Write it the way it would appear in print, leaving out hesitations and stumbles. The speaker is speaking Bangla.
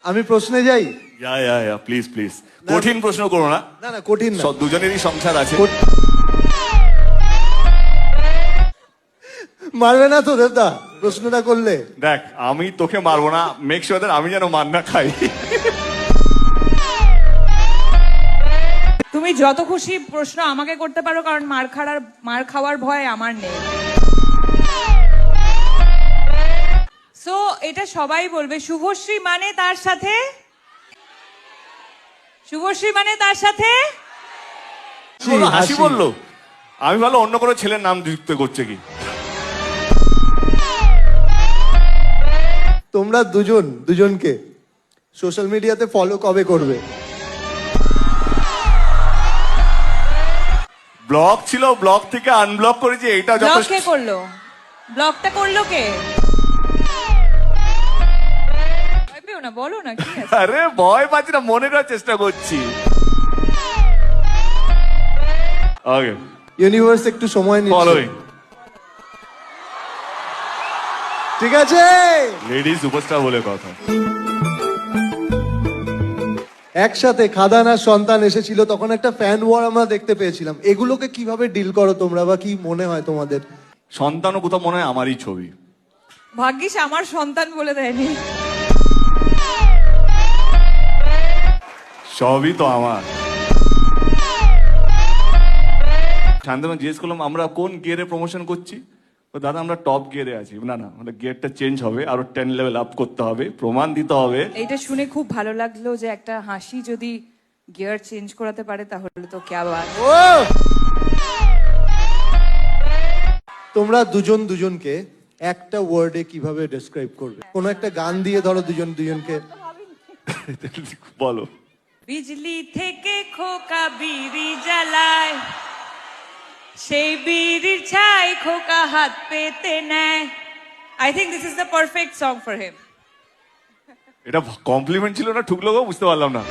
আমি প্রশ্নে যাই। প্লিজ প্লিজ, কঠিন প্রশ্ন করো না। না না কঠিন না, দুজনেরই সংসার আছে। মারবে না তো দেবদা প্রশ্নটা করলে? দেখ, আমি তোকে মারবো না, মেক শিওর দ্যাট আমি যেন মার না খাই। তুমি যত খুশি প্রশ্ন আমাকে করতে পারো, কারণ মার খাওয়ার ভয় আমার নেই। সো এটা সবাই বলবে, শুভশ্রী মানে তার সাথে, শুভশ্রী মানে তার সাথে হাসি বললো। আমি ভালো অন্য কোনো ছেলের নাম যুক্ত করছে কি। তোমরা দুজনকে সোশ্যাল মিডিয়াতে ফলো কবে করবে? ব্লক ছিল, ব্লক থেকে আনব্লক করেছি, এটা ব্লক যথেষ্ট। কে করলো? ব্লকটা করলো কে? ভয় পেও না, বলো না কি আছে। আরে ভয় পাচ্ছি না, মনে করার চেষ্টা করছি। ওকে, ইউনিভার্স একটু সময় নিচ্ছে। ফলোইং। ঠিক আছে, লেডি সুপারস্টার বলে কথা। একসাথে খাদান আর সন্তান এসেছিল, তখন একটা ফ্যান ওয়ার আমরা দেখতে পেয়েছিলাম। এগুলোকে কিভাবে ডিল করো তোমরা, বা কি মনে হয় তোমাদের? সন্তানও কোথাও মনে হয় আমারই ছবি। ভাগ্যিস আমার সন্তান বলে দেয়নি। সবই তো আমার। শান্তনু জিজ্ঞেস করলাম আমরা কোন গিয়ারে প্রমোশন করছি। ও দাদা আমরা টপ গিয়ারে আছি। না না, আমাদের গিয়ারটা চেঞ্জ হবে, আরো 10 লেভেল আপ করতে হবে, প্রমাণ দিতে হবে। এইটা শুনে খুব ভালো লাগলো যে একটা হাসি যদি গিয়ার চেঞ্জ করাতে পারে তাহলে তো ক্যা বাত। ও তোমরা দুজনকে একটা ওয়ার্ডে কিভাবে ডেসক্রাইব করবে? কোন একটা গান দিয়ে ধরো দুজনকে। বলো। বিজলি থেকে খোকা বিড়ি জ্বালায়, সেই বিড়ির ছাই খোকা হাত পেতে নেয়। I think this is the perfect song for him. এটা কমপ্লিমেন্ট ছিল না ঠুকলো গো, বুঝতে পারলাম না।